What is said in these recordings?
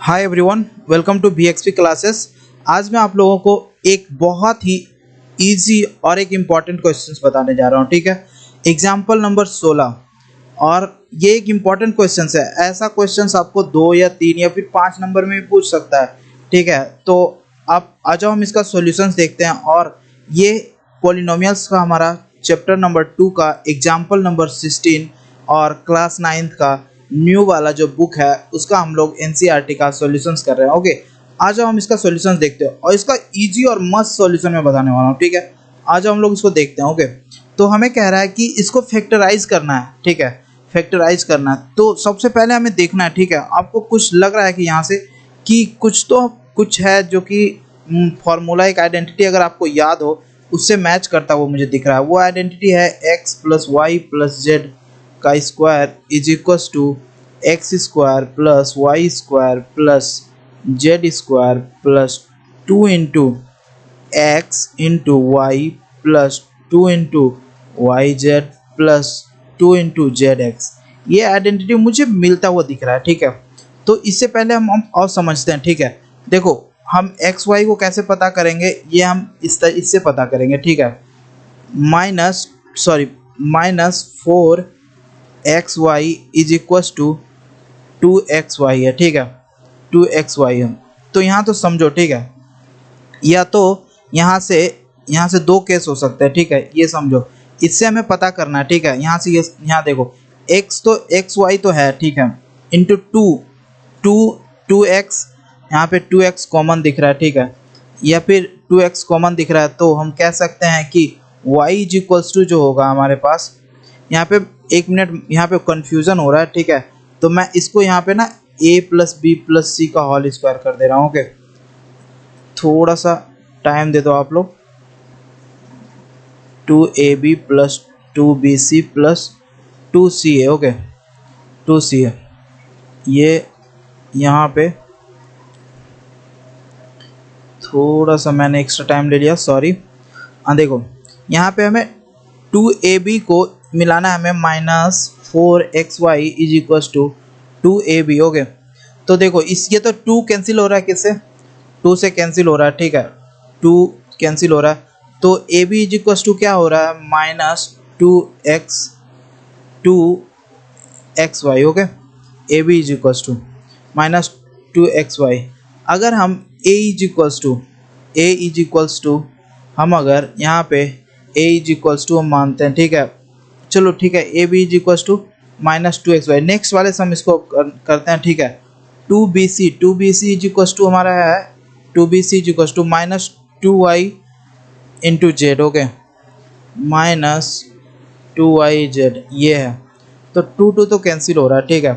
Hi everyone, welcome to BXP classes. आज मैं आप लोगों को एक बहुत ही इजी और एक इम्पॉर्टेंट क्वेश्चंस बताने जा रहा हूँ। ठीक है, एग्जाम्पल नंबर 16। और ये एक इम्पॉर्टेंट क्वेश्चंस है। ऐसा क्वेश्चंस आपको 2 या 3 या फिर 5 नंबर में भी पूछ सकता है। ठीक है, तो आप आ जाओ, हम इसका सॉल्यूशंस देखते हैं। और ये पॉलिनोमियल्स का हमारा चैप्टर नंबर 2 का एग्जाम्पल नंबर 16 और क्लास 9th का न्यू वाला जो बुक है उसका हम लोग एनसीईआरटी का सॉल्यूशंस कर रहे हैं। ओके, आ जाओ हम इसका सॉल्यूशंस देखते हैं और इसका इजी और मस्त सॉल्यूशन मैं बताने वाला हूँ। ठीक है, आ जाओ हम लोग इसको देखते हैं। ओके, तो हमें कह रहा है कि इसको फैक्टराइज करना है। ठीक है, फैक्टराइज करना है तो सबसे पहले हमें देखना है। ठीक है, आपको कुछ लग रहा है कि यहाँ से कि कुछ है जो कि फॉर्मूला, एक आइडेंटिटी अगर आपको याद हो उससे मैच करता वो मुझे दिख रहा है। वो आइडेंटिटी है x plus Y plus Z का square is equals to X square plus Y square plus Z square plus 2 into X into Y plus 2 into Y Z plus 2 into Z X. ये identity मुझे मिलता हुआ दिख रहा है। ठीक है, तो इससे पहले हम और समझते हैं। ठीक है, देखो हम एक्स वाई को कैसे पता करेंगे, ये हम इससे पता करेंगे। ठीक है, minus 4xy is equals to 2xy है। ठीक है, 2xy है। तो यहाँ तो समझो। ठीक है, या तो यहाँ से दो केस हो सकते हैं। ठीक है, ये समझो, इससे हमें पता करना है। ठीक है, यहाँ से ये यहाँ देखो एक्स वाई तो है। ठीक है, इंटू टू एक्स, यहाँ पे 2x कॉमन दिख रहा है। ठीक है, या फिर 2x कॉमन दिख रहा है तो हम कह सकते हैं कि y इज इक्वल्स टू जो होगा हमारे पास, यहाँ पे एक मिनट, यहाँ पे कंफ्यूजन हो रहा है। ठीक है, तो मैं इसको यहाँ पे ना a प्लस बी प्लस सी का होल स्क्वायर कर दे रहा हूँ। ओके, थोड़ा सा टाइम दे दो आप लोग। 2ab plus 2bc plus 2ca। Okay, 2ca, ये यहाँ पे थोड़ा सा मैंने एक्स्ट्रा टाइम ले लिया, सॉरी। हाँ देखो, यहाँ पे हमें 2ab को मिलाना है, हमें -4xy is equals to 2ab। Okay, तो देखो ये तो 2 कैंसिल हो रहा है, किससे? 2 से कैंसिल हो रहा है। ठीक है, 2 कैंसिल हो रहा है तो ab इज इक्वस टू क्या हो रहा है, -2xy। Okay, ab is equals to -2xy। अगर हम a इज इक्वल्स टू हम अगर यहाँ पे a इज इक्वल्स टू हम मानते हैं। ठीक है, चलो ठीक है, a b is equals to -2xy। Next वाले से हम इसको करते हैं। ठीक है, 2bc इज इक्वल्स टू हमारा है 2bc is equals to -2y into z. Okay, -2yz ये है, तो 2 तो कैंसिल हो रहा है। ठीक है,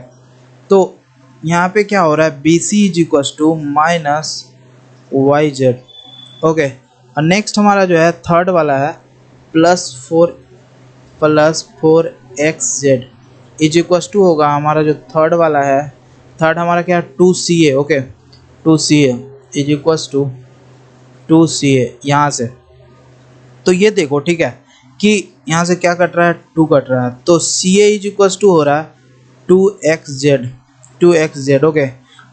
तो यहाँ पे क्या हो रहा है, bc is equals to -yz। Okay, और नेक्स्ट हमारा जो है थर्ड वाला है +4xz इज इक्वल्स टू होगा हमारा जो थर्ड वाला है, थर्ड हमारा क्या है 2ca। Okay, 2ca is equals to 2ca यहाँ से। तो ये देखो, ठीक है, कि यहाँ से क्या कट रहा है, 2 कट रहा है, तो ca इज इक्वल्स टू हो रहा है 2xz। ओके,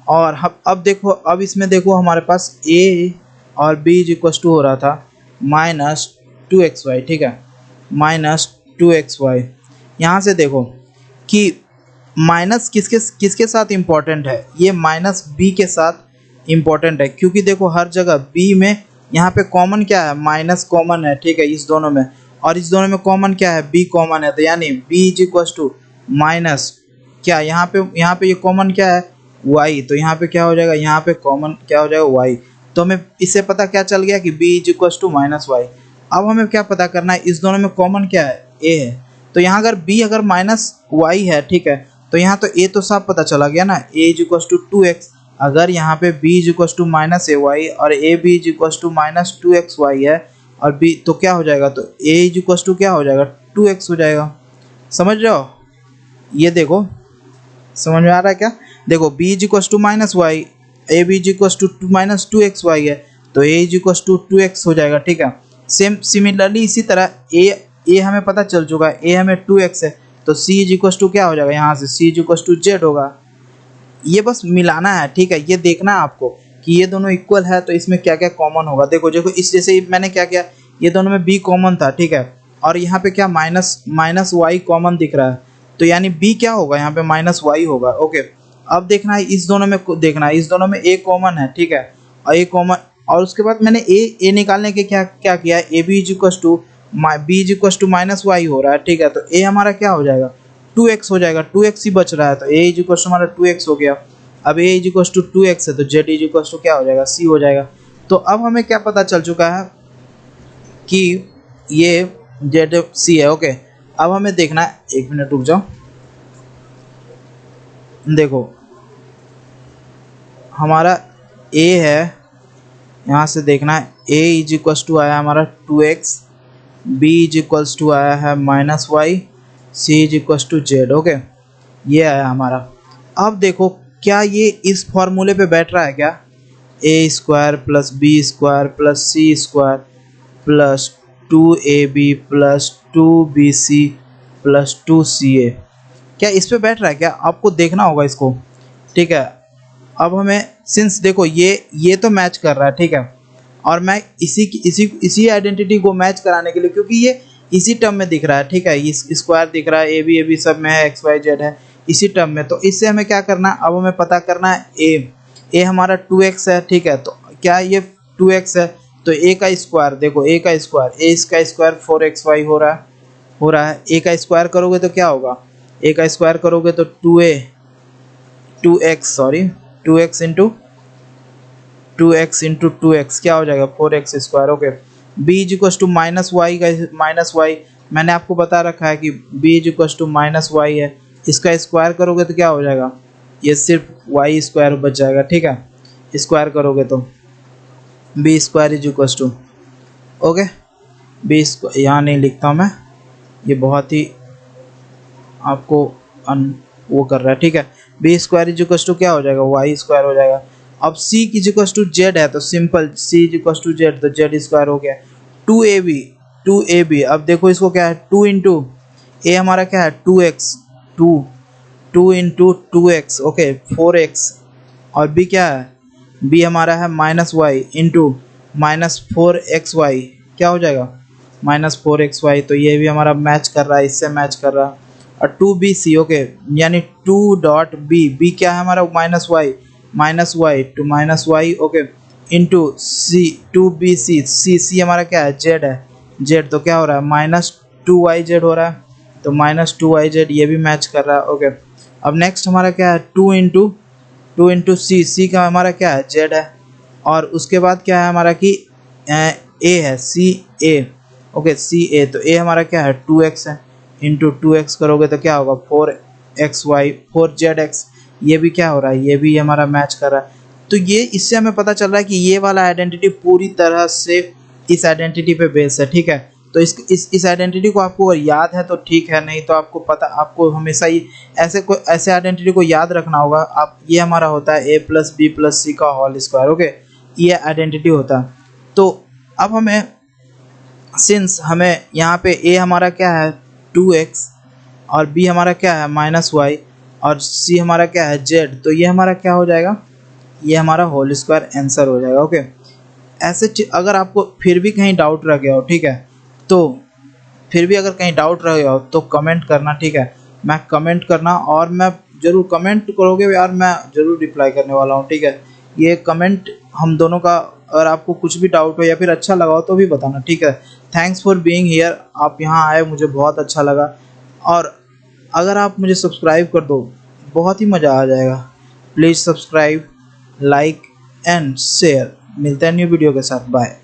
और अब देखो, अब इसमें देखो हमारे पास a और b इज इक्वल्स टू हो रहा था -2xy। ठीक है, -2xy। यहाँ से देखो कि माइनस किसके साथ इम्पोर्टेंट है, ये -b के साथ इम्पोर्टेंट है, क्योंकि देखो हर जगह b में यहाँ पे कॉमन क्या है, माइनस कॉमन है। ठीक है, इस दोनों में, और इस दोनों में कॉमन क्या है, b कॉमन है, तो यानी b is equals to minus क्या, यहाँ पे ये कॉमन क्या है, y, तो यहाँ पे क्या हो जाएगा, यहाँ पे कॉमन क्या हो जाएगा, y। तो हमें इससे पता क्या चल गया कि b is equals to -y। अब हमें क्या पता करना है, इस दोनों में कॉमन क्या है, a है, तो यहाँ अगर b अगर -y है, ठीक है, तो यहाँ तो a तो साफ पता चला गया ना, a is equals to 2x। अगर यहाँ पे b is equals to -ay और a b is equals to -2xy है और b, तो क्या हो जाएगा, तो a इज इक्वल्स टू क्या हो जाएगा, 2x हो जाएगा। समझ रहे हो, ये देखो समझ में आ रहा है क्या? देखो b is equals to -y, a b is equals to -2xy है, तो a is equals to 2x हो जाएगा। ठीक है, सिमिलरली इसी तरह a हमें पता चल चुका है, a हमें 2x है, तो c इज इक्वल्स टू क्या हो जाएगा, यहाँ से c is equals to z होगा। ये बस मिलाना है, ठीक है। ये देखना है आपको कि ये दोनों इक्वल है तो इसमें क्या क्या कॉमन होगा। देखो देखो इस जैसे मैंने क्या किया, ये दोनों में b कॉमन था, ठीक है, और यहाँ पे क्या माइनस वाई कॉमन दिख रहा है, तो यानी b क्या होगा, यहाँ पे माइनस वाई होगा। ओके, अब देखना है इस दोनों में, देखना है इस दोनों में a कॉमन है, ठीक है, और a कॉमन, और उसके बाद मैंने a निकालने के क्या क्या किया, a b is equals to minus y हो रहा है, ठीक है, तो a हमारा क्या हो जाएगा 2x हो जाएगा, 2x ही बच रहा है, तो a इज इक्वस टू हमारा 2x हो गया। अब a is equals to 2x है तो z इज इक्वस टू क्या हो जाएगा, c हो जाएगा। तो अब हमें क्या पता चल चुका है कि ये z c है। ओके, अब हमें देखना है, एक मिनट रुक जाओ, देखो हमारा a है, यहाँ से देखना है a इज इक्वस टू आया हमारा 2x, b is equals to आया है minus y, c is equals to z। Okay, ये आया हमारा। अब देखो क्या ये इस फॉर्मूले पे बैठ रहा है क्या, a square plus b square plus c square plus 2ab plus 2bc plus 2ca, क्या इस पे बैठ रहा है क्या, आपको देखना होगा इसको, ठीक है। अब हमें सिंस देखो ये तो मैच कर रहा है, ठीक है, और मैं इसी आइडेंटिटी को मैच कराने के लिए, क्योंकि ये इसी टर्म में दिख रहा है, ठीक है, इस स्क्वायर दिख रहा है, ए बी सब में है, एक्स वाई जेड है इसी टर्म में, तो इससे हमें क्या करना है, अब हमें पता करना है ए हमारा 2x है, ठीक है, तो क्या ये 2x है, तो a का स्क्वायर, देखो a का स्क्वायर, a इसका स्क्वायर 4xy हो रहा है, a का स्क्वायर करोगे तो क्या होगा, a का स्क्वायर करोगे तो 2x इंटू 2x क्या हो जाएगा 4x square. Okay, b is equal to minus y का माइनस वाई, मैंने आपको बता रखा है कि b is equal to minus y है, इसका स्क्वायर करोगे तो क्या हो जाएगा, ये सिर्फ वाई स्क्वायर बच जाएगा, ठीक है, स्क्वायर करोगे तो b square is equal to, okay, b square यहाँ नहीं लिखता हूँ मैं, ये बहुत ही आपको वो कर रहा है, ठीक है, b square is equal to क्या हो जाएगा, वाई स्क्वायर हो जाएगा। अब c is equal to z है तो simple c is equal to z, तो जेड स्क्वायर हो गया। 2ab, अब देखो इसको क्या है 2 इंटू ए हमारा क्या है 2x, 2 into 2x, okay 4x, और b क्या है, b हमारा है minus Y into minus 4xy, क्या हो जाएगा माइनस 4xy, तो ये भी हमारा मैच कर रहा है, इससे मैच कर रहा है। और 2bc, ओके, यानी 2.b क्या है हमारा minus y two minus y, okay, into c 2bc, c हमारा क्या है जेड, तो क्या हो रहा है माइनस 2yz हो रहा है, तो माइनस 2yz ये भी मैच कर रहा है। ओके, अब नेक्स्ट हमारा क्या है 2 इंटू सी का हमारा क्या है जेड है, और उसके बाद क्या है हमारा कि ए है सी ए, ओके सी ए, तो ए हमारा क्या है 2x है, इंटू 2x करोगे तो क्या होगा 4zx, ये भी क्या हो रहा है, ये भी हमारा मैच कर रहा है। तो ये इससे हमें पता चल रहा है कि ये वाला आइडेंटिटी पूरी तरह से इस आइडेंटिटी पे बेस्ड है, ठीक है। तो इस आइडेंटिटी को आपको अगर याद है तो ठीक है, नहीं तो आपको हमेशा ही ऐसे आइडेंटिटी को याद रखना होगा। आप ये हमारा होता है a प्लस बी प्लस सी का होल स्क्वायर, ओके, ये आइडेंटिटी होता है। तो अब हमें सिंस हमें यहाँ पे a हमारा क्या है 2x और b हमारा क्या है माइनस वाई और c हमारा क्या है z, तो ये हमारा क्या हो जाएगा, ये हमारा होल स्क्वायर आंसर हो जाएगा। ओके, ऐसे अगर आपको फिर भी कहीं डाउट रह गया हो, ठीक है, तो फिर भी अगर कहीं डाउट रह गया हो तो कमेंट करना, ठीक है, मैं कमेंट करना, और मैं ज़रूर कमेंट करोगे यार, मैं ज़रूर रिप्लाई करने वाला हूँ, ठीक है। ये कमेंट हम दोनों का, अगर आपको कुछ भी डाउट हो या फिर अच्छा लगा हो तो भी बताना, ठीक है। थैंक्स फॉर बीइंग हियर, आप यहाँ आए मुझे बहुत अच्छा लगा, और अगर आप मुझे सब्सक्राइब कर दो बहुत ही मज़ा आ जाएगा। Please subscribe, like and share. मिलते हैं न्यू वीडियो के साथ, बाय।